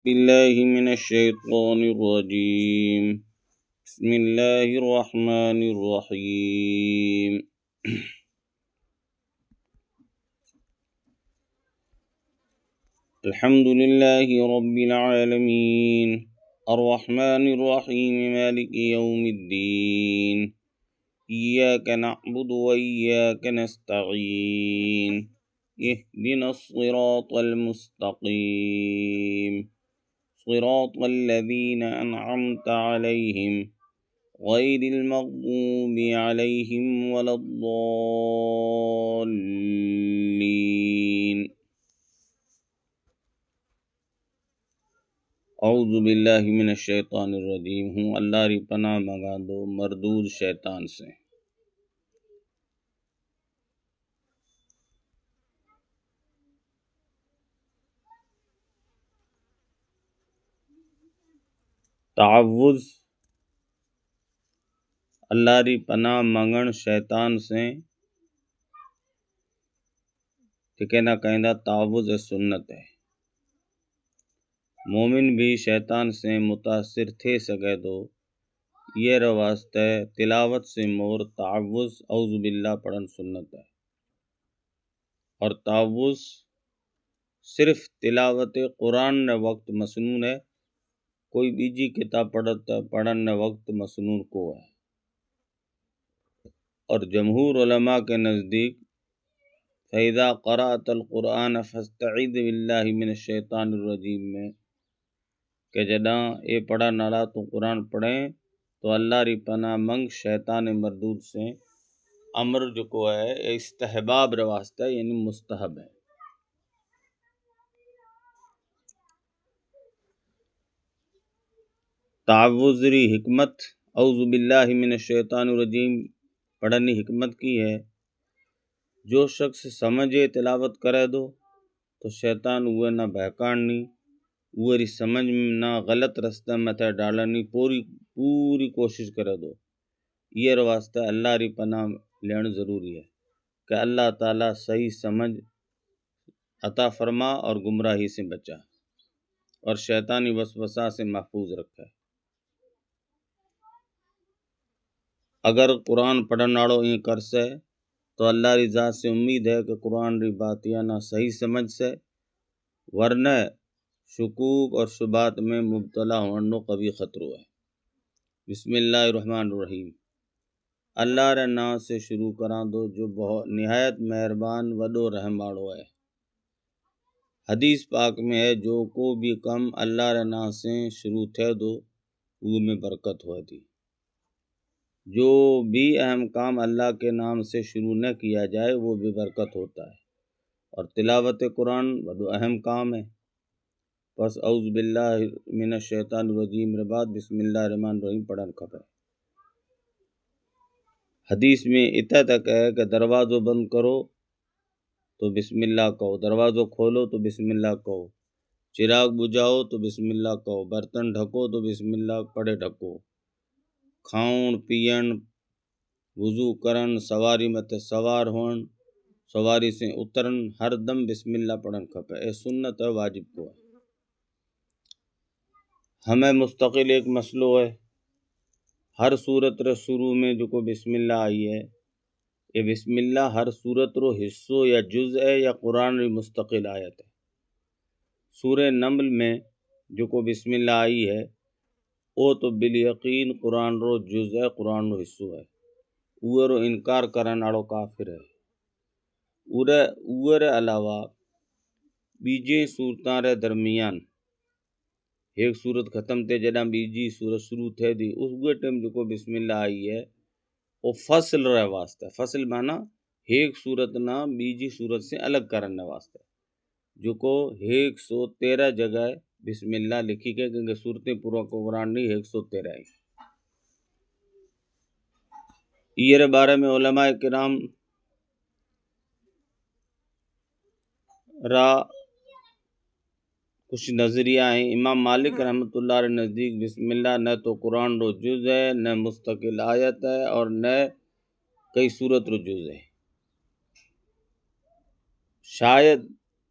بالله من الشيطان الرجيم. بسم الله الرحمن الرحيم. الحمد لله رب العالمين الرحمن الرحيم مالك يوم الدين إياك نعبد وإياك نستعين اهدنا الصراط المستقيم صراط الذين أنعمت عليهم غير المغضوب عليهم ولا الضالين. اعوذ باللہ من الشیطان الرجیم. ہوں اللہ ری پناہ منگا دو مردود شیطان سے. تعوذ اللہ ری پناہ منگن شیطان سے کہنا کہندا تعوذ سنت ہے. مومن بھی شیطان سے متاثر تھے سگے تو یہ واسطے تلاوت سے مور تعوذ اعوذ باللہ پڑھن سنت ہے. اور تعوذ صرف تلاوت قرآن نے وقت مسنون ہے، کوئی بیجی کتاب پڑھن نے وقت مسنون کو ہے. اور جمہور علماء کے نزدیک فَإِذَا قَرَأْتَ الْقُرْآنَ فَاسْتَعِذْ بِاللَّهِ مِنَ الشَّيْطَانِ الرَّجِيمِ میں کہ جداں اے پڑھا نالا تو قرآن پڑھیں تو اللہ ری پناہ منگ شیطان مردود سے. امر جو کو ہے استحباب رواسطہ یعنی مستحب ہے. تعوذ ری حکمت اعوذ باللہ من الشیطان الرجیم پڑھنی حکمت کی ہے. جو شخص سمجھے تلاوت کرے دو تو شیطان ہوئے نہ بہکاڑنی، ہوئے ری سمجھ نہ غلط رستہ متے ڈالنی پوری کوشش کرے دو. یہ واسطہ اللہ ری پناہ لین ضروری ہے کہ اللہ تعالیٰ صحیح سمجھ عطا فرما اور گمراہی سے بچا اور شیطانی وسوسہ سے محفوظ رکھے. اگر قرآن پڑھن واڑو یہ کر سے تو اللہ ری ذات سے امید ہے کہ قرآن ری بات یا نہ صحیح سمجھ سے، ورنہ شکوک اور شبہات میں مبتلا ہونے قوی خطرو ہے. بسم اللہ الرحمن الرحیم. اللہ رے نام سے شروع کراں دو جو بہت نہایت مہربان وڈو رحم واڑو ہے. حدیث پاک میں ہے جو کو بھی کم اللہ رے نام سے شروع تھے دو وہ میں برکت ہوئے تھی. جو بھی اہم کام اللہ کے نام سے شروع نہ کیا جائے وہ بے برکت ہوتا ہے. اور تلاوت قرآن بڑو اہم کام ہے. بس اعوذ باللہ من الشیطان الرجیم کے بعد بسم اللہ الرحمن الرحیم پڑھن کھپے. حدیث میں اتنا تک ہے کہ دروازو بند کرو تو بسم اللہ کہو، دروازو کھولو تو بسم اللہ کہو، چراغ بجھاؤ تو بسم اللہ کہو، برتن ڈھکو تو بسم اللہ پڑھے ڈھکو، کھاؤن پین وضو کرن سواری مت سوار ہون سواری سے اترن ہر دم بسم اللہ پڑھن کھپے. اے سنت ہے واجب کو ہے. ہمیں مستقل ایک مسئلہ ہے. ہر صورت رے شروع میں جو کو بسم اللہ آئی ہے یہ بسم اللہ ہر صورت رو حصو یا جز ہے یا قرآن ری مستقل آیت ہے. سورہ نمل میں جو کو بسم اللہ آئی ہے وہ تو بالیقین قرآن رو جز ہے، قرآن رو حصو ہے. اوے رو انکار کرن واڑو کافر ہے. اوے رے علاوہ بیجے صورتاں رے درمیان ایک صورت ختم تے جڈاں بیجی صورت شروع تھے دی اس ٹائم جو کو بسم اللہ آئی ہے وہ فصل رہ واسطے. فصل مانا ایک صورت نہ بیجی صورت سے الگ کرنے واسطے. جو کو 113 جگہ بسم اللہ لکھی گئے کیونکہ صورتیں پورا قرآن نہیں 113 ہے. یہ بارے میں علماء کرام را کچھ نظریہ ہیں. امام مالک رحمۃ اللہ علیہ نزدیک بسم اللہ نہ تو قرآن رو جز ہے، نہ مستقل آیت ہے، اور نہ کئی صورت رو جز ہے. شاید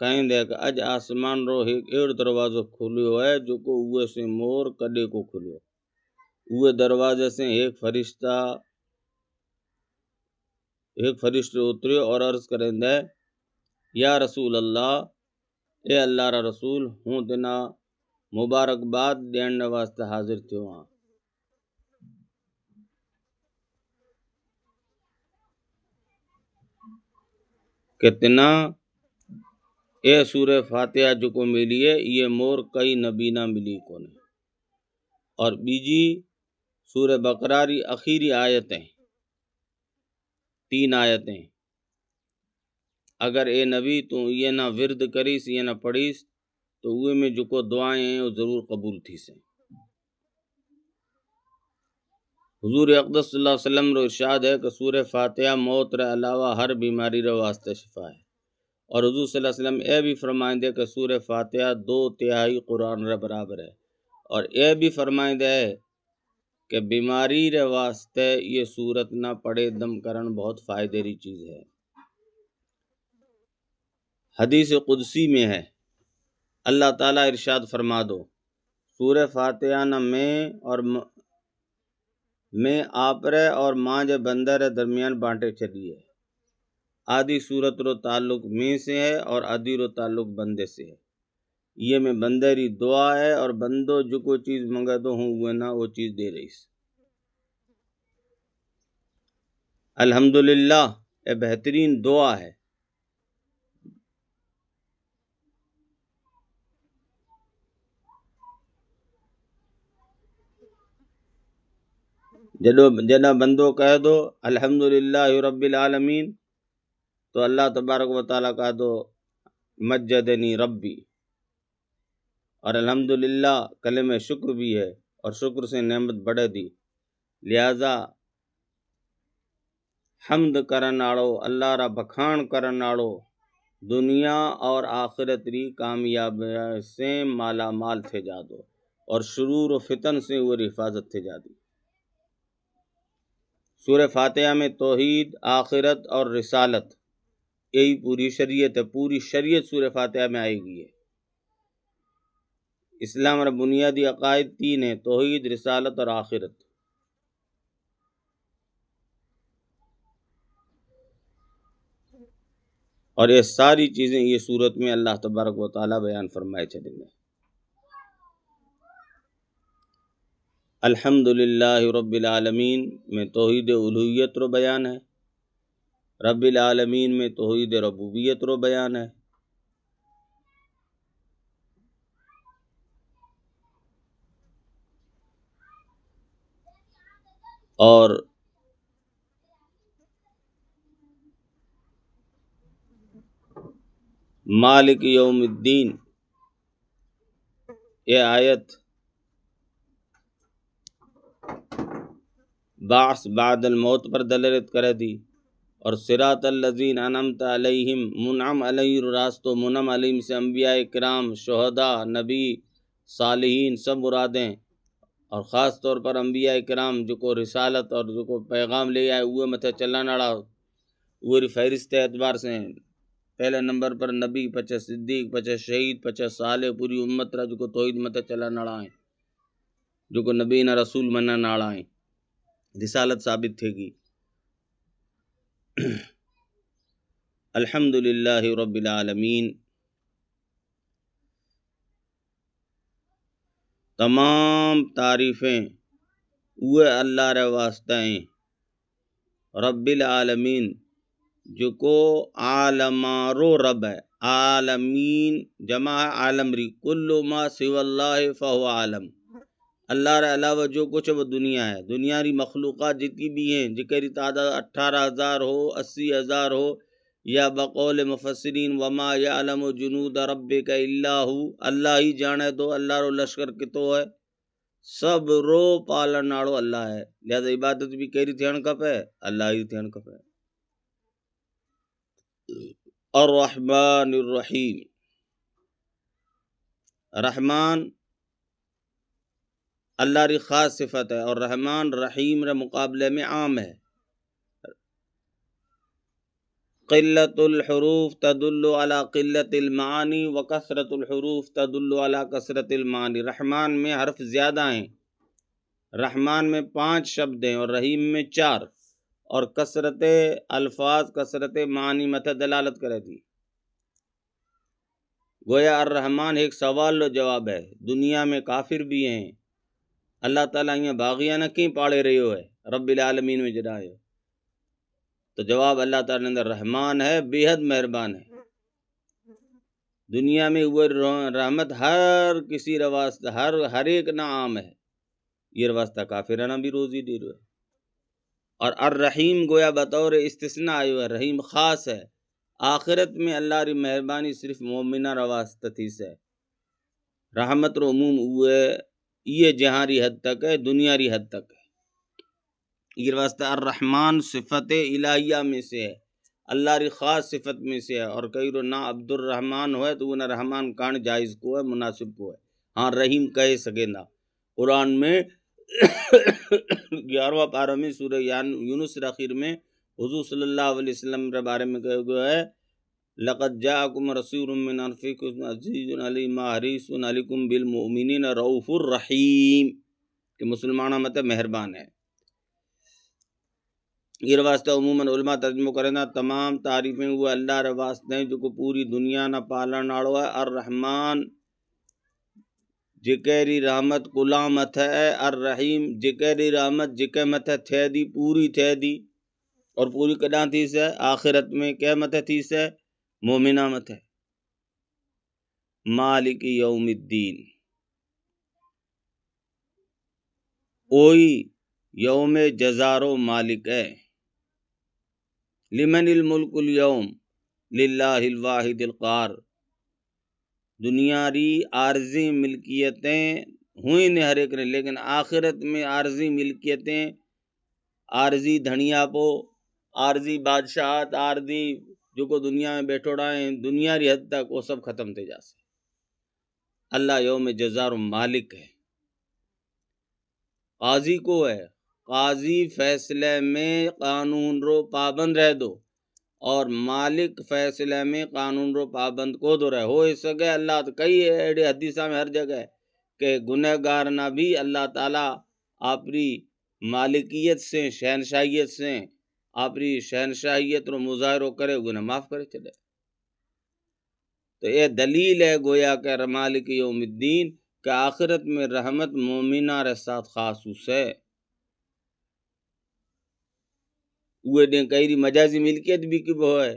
کہیں دے کہ اج آسمان رو ایک ایڑ دروازو کھلیو ہے جو کو اوے سے مور کڈے کو کھلیو، اوے دروازے سے ایک فرشتہ اتریو اور عرض کریں دے یا رسول اللہ، اے اللہ را رسول، ہوں تنا مبارکباد ڈیݨ واسطے حاضر تھیو ہاں۔ کہ تنا اے سورہ فاتحہ جو کو ملی ہے یہ مور کئی نبی نہ ملی کونے۔ اور بیجی سورہ بقرہ ری اخیری آیتیں 3 آیتیں، اگر اے نبی تو یہ نہ ورد کریس یہ نہ پڑھیس تو اوے میں جو کو دعائیں ہیں وہ ضرور قبول تھی سے۔ حضور اقدس صلی اللہ علیہ وسلم رو ارشاد ہے کہ سورہ فاتحہ موت رے علاوہ ہر بیماری رے واسطے شفا ہے، اور حضور صلی اللہ علیہ وسلم اے بھی فرمائیں دے کہ سورہ فاتحہ 2/3 قرآن رے برابر ہے، اور اے بھی فرمائیں دے کہ بیماری رے واسطے یہ صورت نہ پڑھے دم کرن بہت فائدے ری چیز ہے۔ حدیث قدسی میں ہے، اللہ تعالیٰ ارشاد فرما دو سورہ فاتحہ نہ میں آپ رے اور ماں جے بندے رے درمیان بانٹے چلی ہے۔ آدھی صورت رو تعلق میں سے ہے اور آدھی رو تعلق بندے سے ہے۔ یہ میں بندے ری دعا ہے اور بندو جو کو چیز منگے دو ہوں وہ نہ وہ چیز دے رہی سے۔ الحمدللہ یہ بہترین دعا ہے۔ جدہ بندو کہہ دو الحمدللہ رب العالمین تو اللہ تبارک و تعالیٰ کہہ دو مجدنی ربی، اور الحمدللہ کلمہ شکر بھی ہے اور شکر سے نعمت بڑھے دی، لہذا حمد کرن آڑو اللہ را بخان کرن آڑو دنیا اور آخرت ری کامیابی سے مالا مال تھے جا دو، اور شرور و فتن سے وہ حفاظت تھے جا دی۔ سورہ فاتحہ میں توحید، آخرت اور رسالت یہی پوری شریعت ہے، پوری شریعت سورہ فاتحہ میں آئے گی ہے۔ اسلام را بنیادی عقائد 3 ہیں، توحید، رسالت اور آخرت۔ اور یہ ساری چیزیں یہ صورت میں اللہ تبارک و تعالیٰ بیان فرمائے چلیں گے۔ الحمدللہ رب العالمین میں توحید الوہیت رو بیان ہے، رب العالمین میں توحید ربوبیت رو بیان ہے، اور مالک یوم الدین یہ آیت بعث بعد الموت پر دلالت کرے دی، اور صراط الذین انعمت علیہم منعم علیہ راستو منعم علیہم سے انبیاء کرام، شہداء، نبی، صالحین سب مرادیں، اور خاص طور پر انبیاء کرام جو کو رسالت اور جو کو پیغام لے آئے اوے متھے چلن والا اوے فہرست اعتبار سے پہلے نمبر پر نبی، پچھے صدیق، پچھے شہید، پچھے صالح، پوری امت را جو کو توحید متھے چلن والا ہیں، جو کو نبی نہ رسول منن والا ہیں، رسالت ثابت تھے گی۔ الحمدللہ رب العالمین تمام تعریفیں اوے اللہ رے واسطے ہیں، رب العالمین جو کو عالمارو رب ہے، عالمین جمع ہے عالم ری، کل ما سوى اللہ فهو عالم، اللہ رے علاوہ جو کچھ ہے وہ دنیا ہے، دنیا ری مخلوقات جتنی بھی ہیں جکری تعداد 18,000 ہو، 80,000 ہو، یا بقول مفسرین وما یعلم جنود ربک الا ہو، اللہ ہی جانے تو اللہ رو لشکر کتو ہے، سب رو پالن ناڑو اللہ ہے، لہذا عبادت بھی کیری تھیڑ کپے اللہ ہی تھیڑ کپے۔ الرحمن الرحیم، رحمان اللہ ری خاص صفت ہے، اور رحمان رحیم رے مقابلے میں عام ہے۔ قلت الحروف تدل علی قلت المعانی وکثرت الحروف تدل علی کثرت المعانی۔ رحمان میں حرف زیادہ ہیں، رحمان میں 5 شبد ہیں اور رحیم میں 4، اور کثرت الفاظ کثرت معنی متى دلالت کرے تھی۔ گویا الرحمن ایک سوال و جواب ہے۔ دنیا میں کافر بھی ہیں، اللہ تعالیٰ یہ باغیاں نہ کہیں پاڑے رہے ہے رب العالمین میں جڑا ہے، تو جواب اللہ تعالیٰ اندر رحمان ہے، بے حد مہربان ہے۔ دنیا میں وہ رحمت ہر کسی رواسطہ ہر ایک نہ عام ہے، یہ رواسطہ کافرانہ بھی روزی دے رہے ہے۔ اور الرحیم گویا بطور استثناء آئے ہے، رحیم خاص ہے۔ آخرت میں اللہ ری مہربانی صرف مومنہ رواسطہ تھی سے، رحمت رو عموم ہوئے یہ جہاں حد تک ہے، دنیا ری حد تک ہے۔ یہ واسطہ الرحمن صفت الہیہ میں سے ہے، اللہ ری خاص صفت میں سے ہے، اور کئی رو نہ عبد الرحمن ہوئے تو وہ نہ رحمان کان جائز کو ہے، مناسب کو ہے، ہاں رحیم کہہ سکے نا۔ قرآن میں 11واں پارہ میں سورہ یونس اخیر میں حضور صلی اللہ علیہ وسلم کے بارے میں کہا گیا ہے لقد جاءکم رسول من انفسکم عزیز علی ما حریص علیکم بالمؤمنین رؤوف الرحیم، کہ مسلمانہ مت مہربان ہے۔ یہ واسطہ عموماً علماء ترجمہ کرنا تمام تعریفیں ہوئے اللہ رے واسطے ہیں جو کو پوری دنیا نہ پالن واڑو ہے۔ الرحمن جکیری رحمت کلا مت ہے، الرحیم جکیری رحمت جکے مت تھے دی پوری تھے دی، اور پوری کداں تھی سے آخرت میں کیا مت تھی سے مومنہ مت ہے۔ مالک یوم الدین، اوئی یوم جزارو مالک ہے۔ لمن الملک اليوم للہ الواحد القہار، دنیا ری عارضی ملکیتیں ہوئیں نے ہر ایک نے، لیکن آخرت میں عارضی ملکیتیں، عارضی دھنیا پو، عارضی بادشاہت، عارضی جو کو دنیا میں بیٹھوڑا ہیں دنیا ری حد تک وہ سب ختم تھے جاسے۔ اللہ یوم جزار مالک ہے۔ قاضی کو ہے، قاضی فیصلے میں قانون رو پابند رہ دو، اور مالک فیصلے میں قانون رو پابند کو دو رہے ہو سکے۔ اللہ تو کئی ایڈے حدیثہ میں ہر جگہ ہے کہ گنہگار نہ بھی اللہ تعالیٰ اپنی مالکیت سے شہنشاہیت سے اپنی شہنشاہیت رو مظاہرہ کرے گناہ معاف کرے چلے۔ تو یہ دلیل ہے گویا کہ مالک یوم الدین کہ آخرت میں رحمت مومنہ رے ساتھ خاص ہے۔ وہ دیں کئی مجازی ملکیت بھی کی وہ ہے،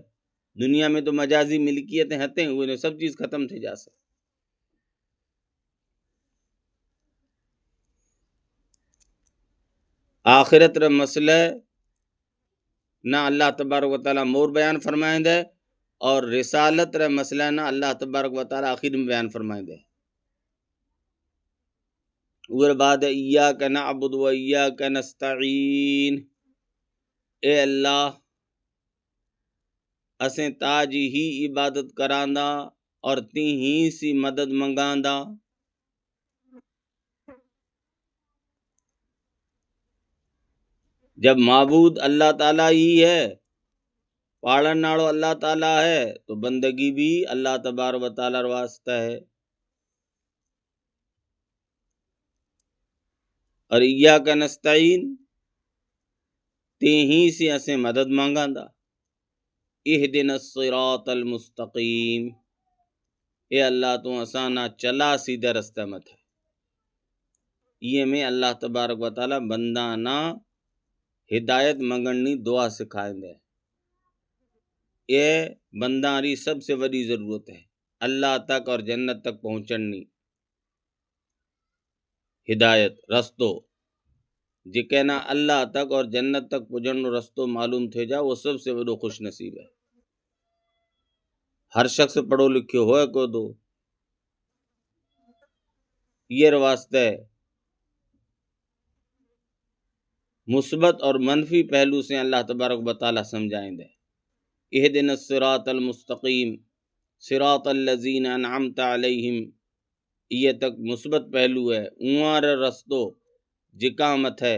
دنیا میں تو مجازی ملکیتیں ہتیں وہ سب چیز ختم تھے جا سکتے۔ آخرت رے مسئلہ نہ اللہ تبارک و تعالیٰ مور بیان فرمائیں دے، اور رسالت رے مسئلہ نہ اللہ تبارک و تعالیٰ آخر میں بیان فرمائیں دے۔ اور بعد ایاک نعبد و ایاک نستعین، اے اللہ اسیں تاج ہی عبادت کراندا اور تی ہی سی مدد منگاندا۔ جب معبود اللہ تعالیٰ ہی ہے، پاڑن ناڑو اللہ تعالیٰ ہے، تو بندگی بھی اللہ تبارک و تعالیٰ واسطہ ہے۔ اور ایاک نستعین تے ہی سے اسیں مدد مانگاندا۔ اہدنا الصراط المستقیم، اے اللہ تو اسانا چلا سیدھے رستے مت ہے۔ یہ میں اللہ تبارک و تعالیٰ بندانا ہدایت منگنی دعا سکھائیں دے۔ یہ بنداری سب سے بڑی ضرورت ہے، اللہ تک اور جنت تک پہنچنی ہدایت رستو جکے نا اللہ تک اور جنت تک پہنچن رستو معلوم تھے جا، وہ سب سے بڑو خوش نصیب ہے۔ ہر شخص پڑھو لکھے ہوئے کو دو یہ واسطے مثبت اور منفی پہلو سے اللہ تبارک و تعالیٰ سمجھائیں دے۔ اہدنا الصراط المستقیم صراط الذین انعمت علیہم، یہ تک مثبت پہلو ہے۔ اوار رستو جکا مت ہے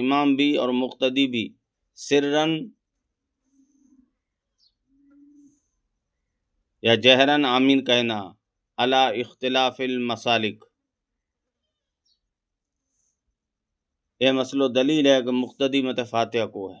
امام بھی اور مقتدی بھی سرن یا جہرن آمین کہنا علی اختلاف المسالک۔ یہ مسئلو دلیل ہے کہ مقتدی مت فاتحہ کو ہے،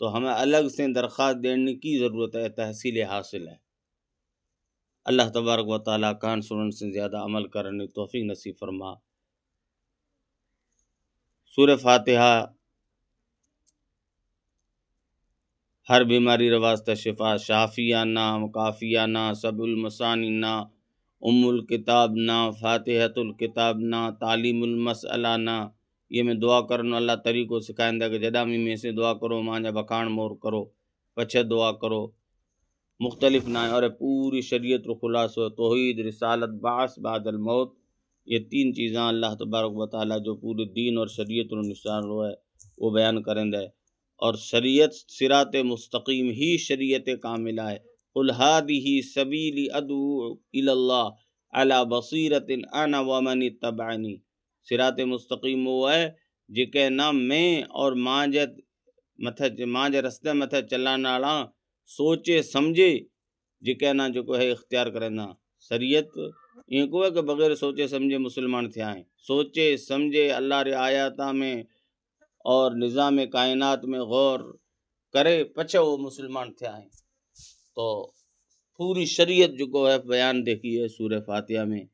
تو ہمیں الگ سے درخواست دینے کی ضرورت ہے، تحصیل حاصل ہے۔ اللہ تبارک و تعالیٰ کان سنن سے زیادہ عمل کرنے توفیق نصیب فرما۔ سورہ فاتحہ ہر بیماری واسطہ شفا، شافیانہ، کافیانہ، سب المسانینہ، ام الکتاب نہ، فاتحۃ الکتاب نہ، تعلیم المسئلہ نہ۔ یہ میں دعا کرنا اللہ طریقو سکھائندہ کہ جڈا میں سے دعا کرو مانجا بکھاڑ مور کرو پچھے دعا کرو مختلف نہ ہے، اور پوری شریعت رو خلاصو توحید، رسالت، بعث بعد الموت، یہ تین چیزاں اللہ تبارک و تعالیٰ جو پورے دین اور شریعت رو نشان رو ہے وہ بیان کریں دے، اور شریعت صراط مستقیم ہی شریعت کاملہ ہے۔ قل ہادہ سبیلی ادعو الی اللہ علی بصیرۃ انا ومن اتبعنی۔ صراط مستقیم وہ ہے جکے نہ میں اور مانجے رستے متھے چلان والا سوچے سمجھے جکے نہ جو ہے اختیار کرے نا۔ شریعت یہ کو ہے کہ بغیر سوچے سمجھے مسلمان تھیا ہیں، سوچے سمجھے اللہ ری آیاتاں میں اور نظام کائنات میں غور کرے پچھے وہ مسلمان تھیا ہیں۔ تو پوری شریعت جو کو ہے بیان دیکھی ہے سورہ فاتحہ میں۔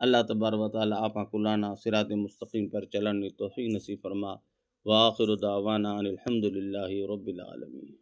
اللہ تبارک و تعالیٰ آپا کلانا صراط مستقیم پر چلن توفیق نصیب فرما۔ وآخر دعوانا ان الحمد للہ رب العالمین۔